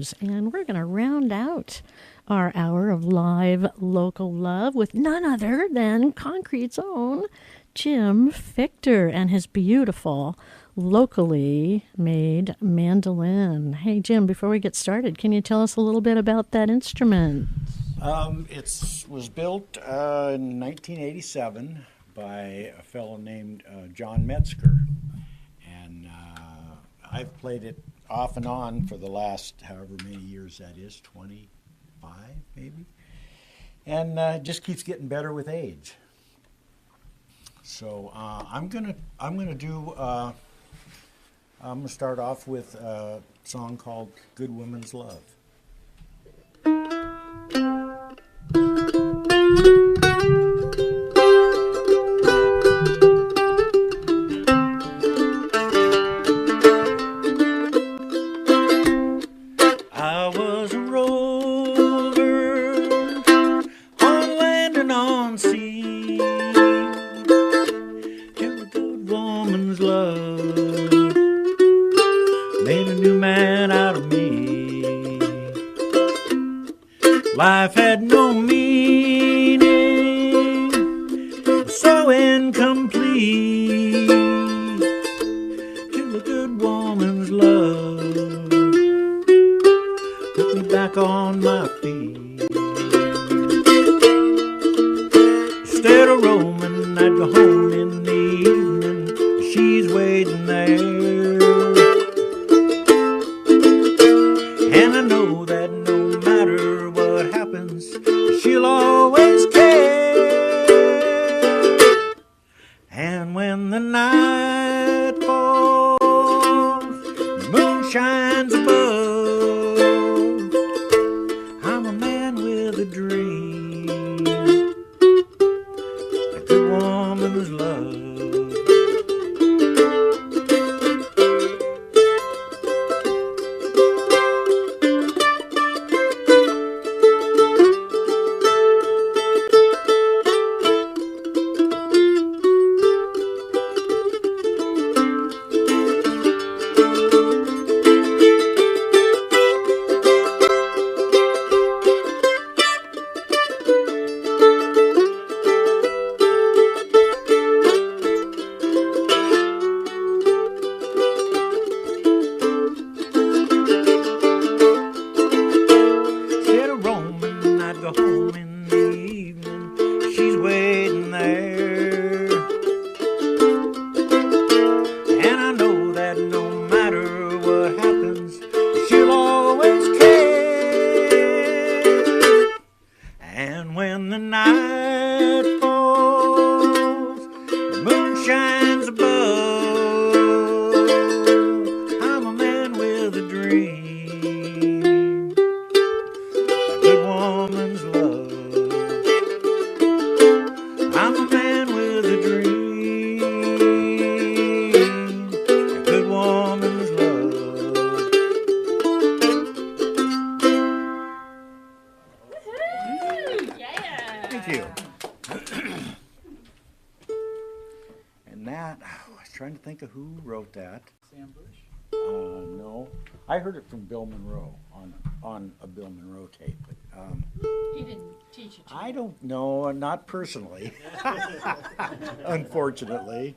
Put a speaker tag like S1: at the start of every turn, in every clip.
S1: shows. And we're going to round out our hour of live local love with none other than Concrete's own Jim Fichter and his beautiful locally made mandolin. Hey, Jim, before we get started, can you tell us a little bit about that instrument?
S2: It was built in 1987 by a fellow named John Metzger, and I've played it off and on for the last however many years that is, 25 maybe, and it just keeps getting better with age. So I'm gonna start off with a song called "Good Woman's Love." I was a rover on land and on sea, till a good woman's love made a new man out of me. Life had no meaning, was so incomplete, till a good woman's love put me back on my feet. Instead of roaming, I'd go home in the evening. She's waiting there, and I know that no matter what happens, she'll always care. And when the night falls, the moon shines above, I'm a man with a dream, a good woman's love. Who wrote that?
S3: Sam Bush?
S2: No. I heard it from Bill Monroe on a Bill Monroe tape. But,
S1: He didn't teach it to you.
S2: I don't know, not personally, unfortunately.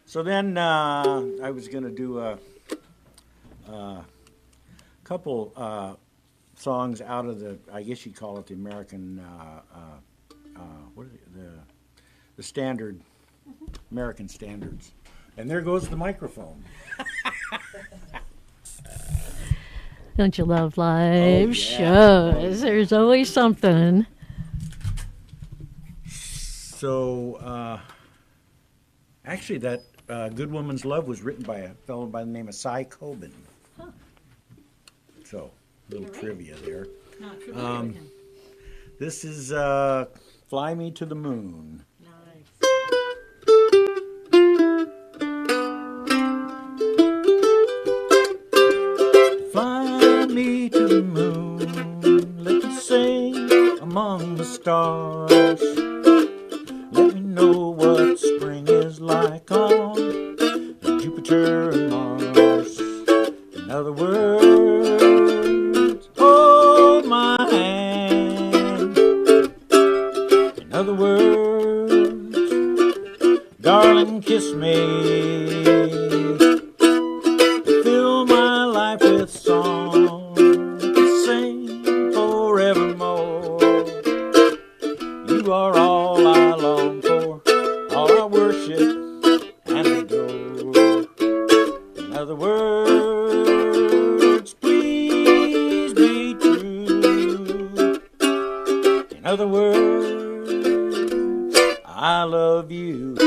S2: So then I was going to do a couple songs out of the, I guess you'd call it the American, what is it, the standard, American standards. And there goes the microphone.
S1: Don't you love live shows? There's always something.
S2: So, actually, that Good Woman's Love was written by a fellow by the name of Cy Coben.
S1: Huh.
S2: So, a little trivia there.
S1: Not familiar with him.
S2: This is Fly Me to the Moon. Fly me to the moon, let me sing among the stars. Let me know what spring is like on Jupiter and Mars. In other words, with song to sing forevermore. You are all I long for, all I worship and adore. In other words, please be true. In other words, I love you.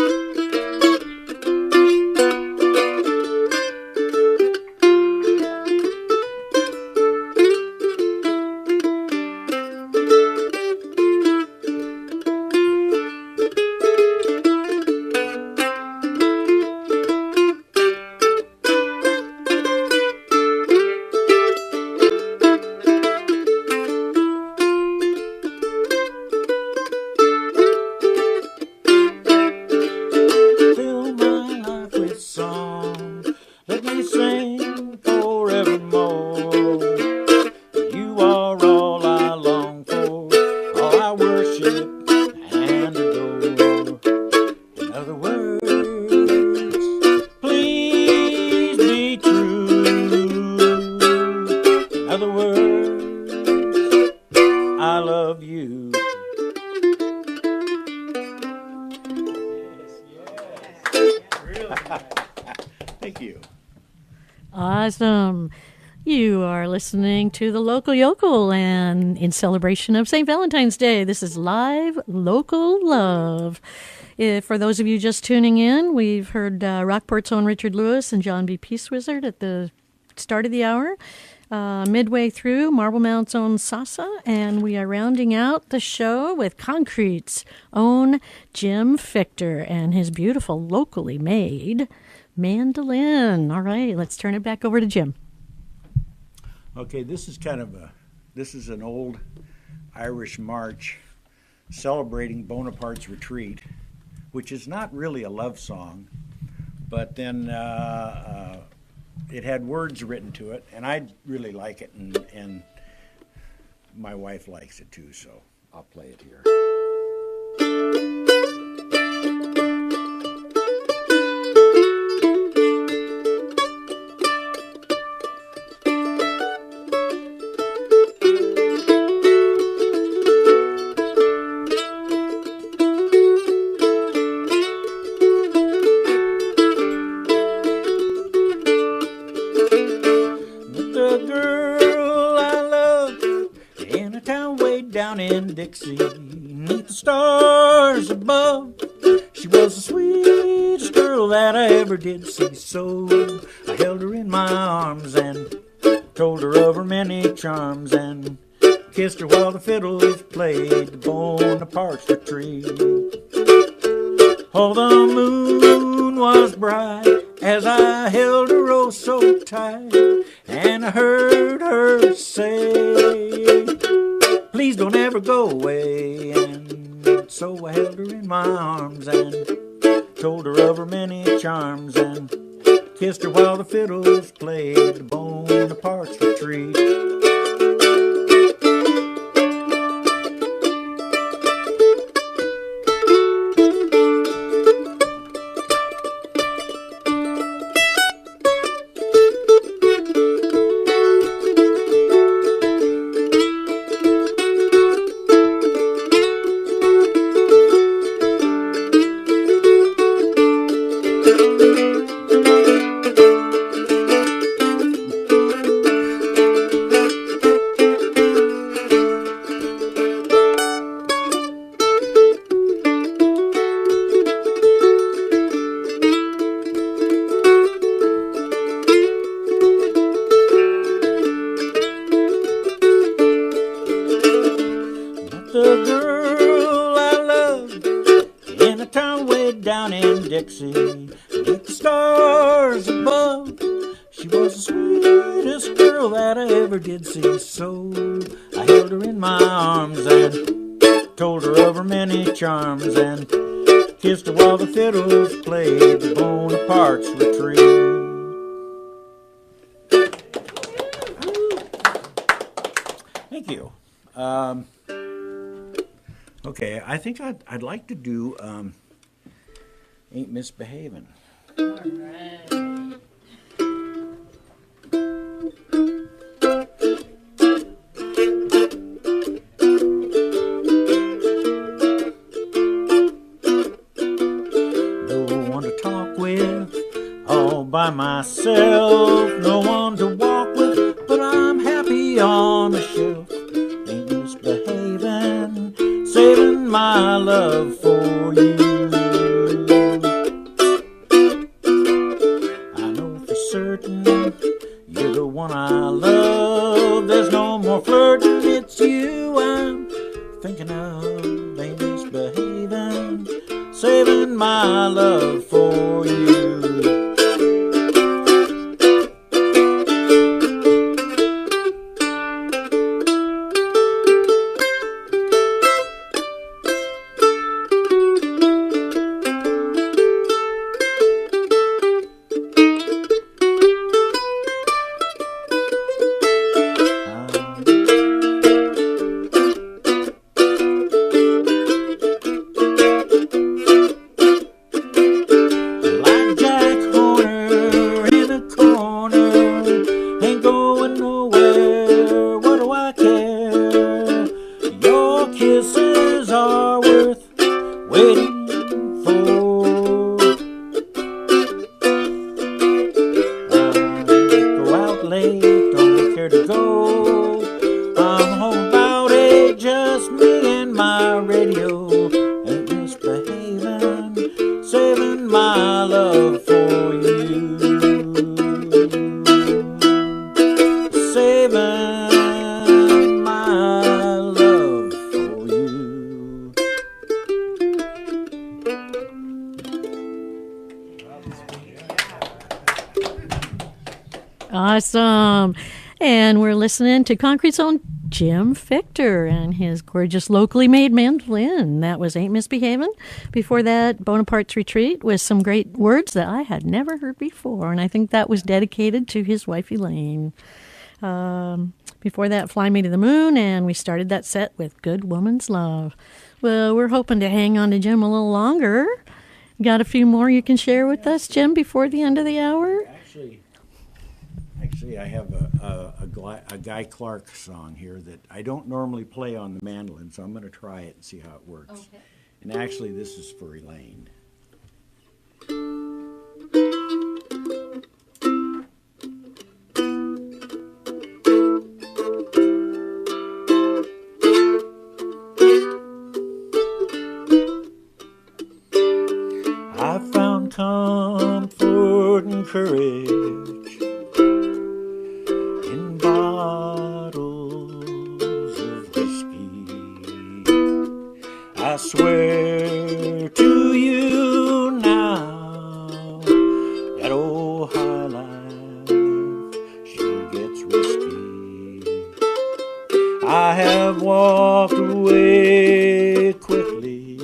S2: Fill my life with song, let me sing forevermore. You are all I long for, all I worship and adore. In other words, please be true. In other words, I love you. Thank you.
S1: Awesome. You are listening to the Local Yokel, and in celebration of St. Valentine's Day, this is live local love. For those of you just tuning in, we've heard Rockport's own Richard Lewis and John B. Peace Wizard at the start of the hour. Midway through, Marble Mount's own Sasa, and we are rounding out the show with Concrete's own Jim Fichter and his beautiful locally made mandolin. All right, let's turn it back over to Jim.
S2: Okay, this is an old Irish march celebrating Bonaparte's retreat, which is not really a love song, but then it had words written to it, and I really like it, and my wife likes it too, so I'll play it here. The girl I loved in a town way down in Dixie, neath the stars above, she was the sweetest girl that I ever did see. So I held her in my arms and told her of her many charms, and kissed her while the fiddles played the Bonaparte's retreat. Oh, the moon was bright as I held her oh so tight, and I heard her say, please don't ever go away. And so I held her in my arms and told her of her many charms, and kissed her while the fiddles played the Bonaparte's retreat. The girl I loved in a town way down in Dixie, with the stars above, she was the sweetest girl that I ever did see. So I held her in my arms and told her of her many charms, and kissed her while the fiddles played the Bonaparte's retreat. Thank you. Okay, I think I'd like to do Ain't Misbehavin'.
S1: All right.
S2: by myself, no one to walk with, but I'm happy on the shelf. Ain't misbehaving, saving my love for you. I know for certain you're the one I love. There's no more flirting, it's you I'm thinking of. Ain't misbehaving, saving my love for you.
S1: Awesome. And we're listening to Concrete's own Jim Fichter and his gorgeous locally made mandolin. That was Ain't Misbehavin'. Before that, Bonaparte's Retreat with some great words that I had never heard before. And I think that was dedicated to his wife Elaine. Before that, Fly Me to the Moon. And we started that set with Good Woman's Love. Well, we're hoping to hang on to Jim a little longer. Got a few more you can share with us, Jim, before the end of the hour?
S2: Actually, I have a Guy Clark song here that I don't normally play on the mandolin, so I'm going to try it and see how it works. Okay. And actually, this is for Elaine. I found comfort and courage in bottles of whiskey. I swear to you now that old high life sure gets risky. I have walked away quickly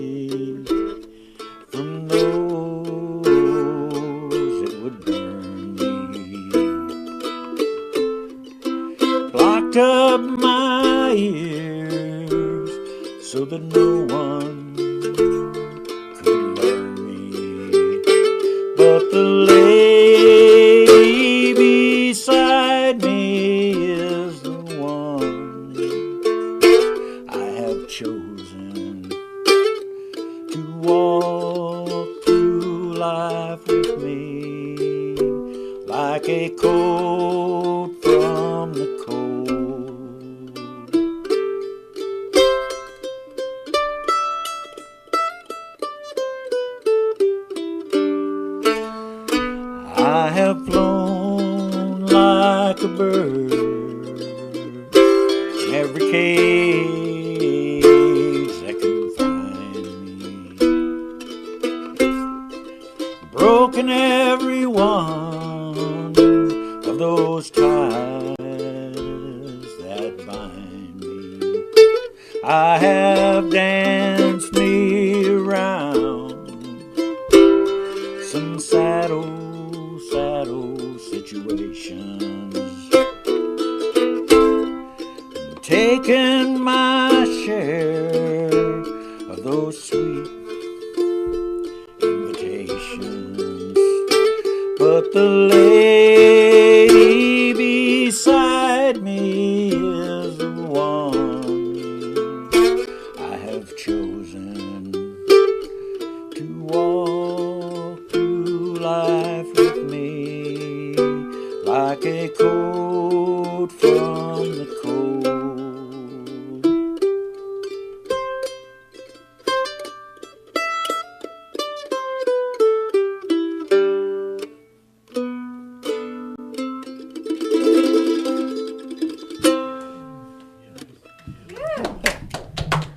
S2: from those that would burn me. Blocked up my ears so that no one could learn me. But the lady beside me is the one I have chosen to walk through life with me, like a coat from the cold. I have flown like a bird in every cage that can find me, broken every one of those ties that bind me. I have danced me around some sad old situations, taken my share of those sweet invitations. But the lady beside me is the one I have chosen to walk through life with me, from the cold.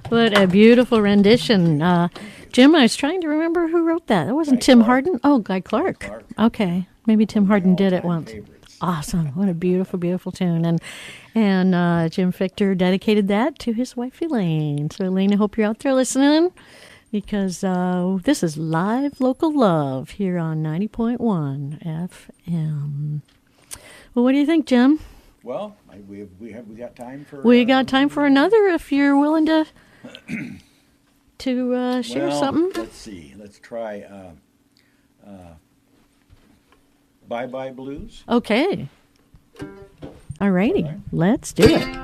S1: What a beautiful rendition. Jim, I was trying to remember who wrote that. That wasn't Tim Hardin? Oh, Guy Clark. Okay. Maybe Tim Hardin did it once. Awesome. What a beautiful, beautiful tune. And Jim Fichter dedicated that to his wife, Elaine. So, Elaine, I hope you're out there listening because this is Live Local Love here on 90.1 FM. Well, what do you think, Jim?
S2: Well, we got time for...
S1: We got time for another if you're willing to share something.
S2: Let's see. Let's try Bye Bye Blues.
S1: Okay. All righty. Let's do it.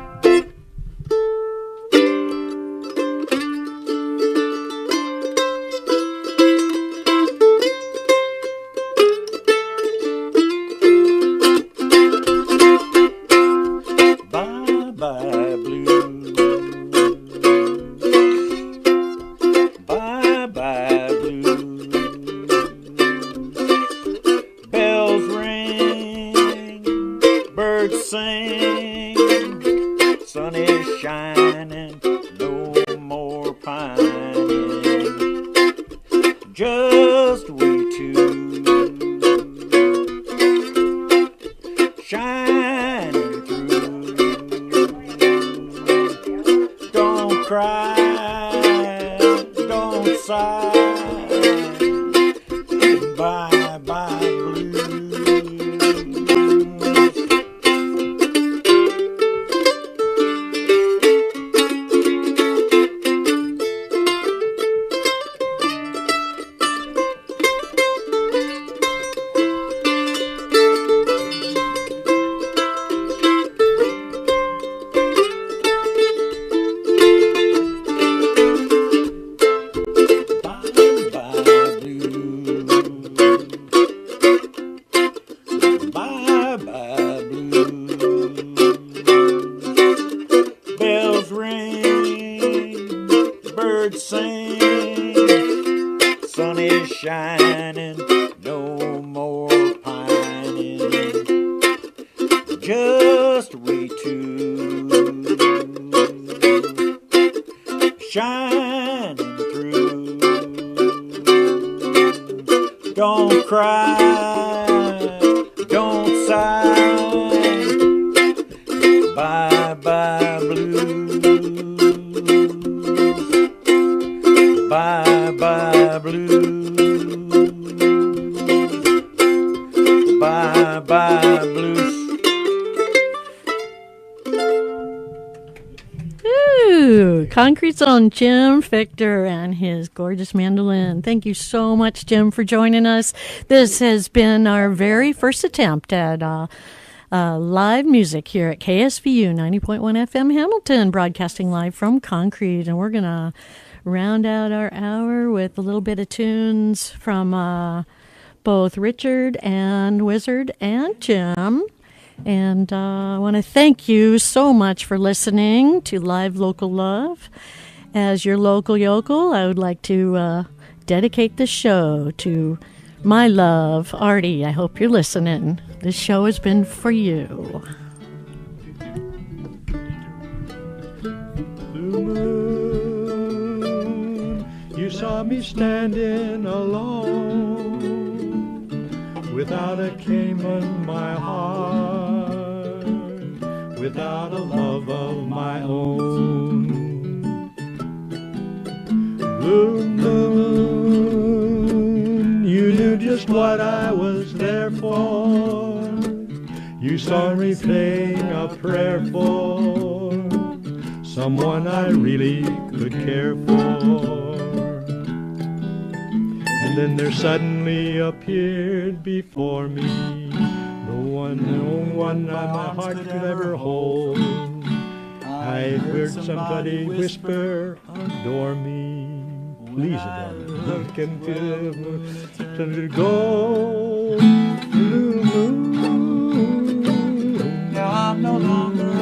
S1: Concrete's own Jim Fichter and his gorgeous mandolin. Thank you so much, Jim, for joining us. This has been our very first attempt at live music here at KSVU 90.1 FM Hamilton, broadcasting live from Concrete. And we're going to round out our hour with a little bit of tunes from both Richard and Wizard and Jim. And I want to thank you so much for listening to Live Local Love. As your local yokel, I would like to dedicate this show to my love, Artie. I hope you're listening. This show has been for you.
S3: Blue moon, you saw me standing alone, without a cane on my heart, without a love of my own. Blue moon, you knew just what I was there for. You saw me playing a prayer for someone I really could care for. And then there suddenly appeared before me the one my heart could ever hold. I heard somebody whisper, adore me, please adore me. Look and feel, to go, blue moon.
S4: Now I'm no longer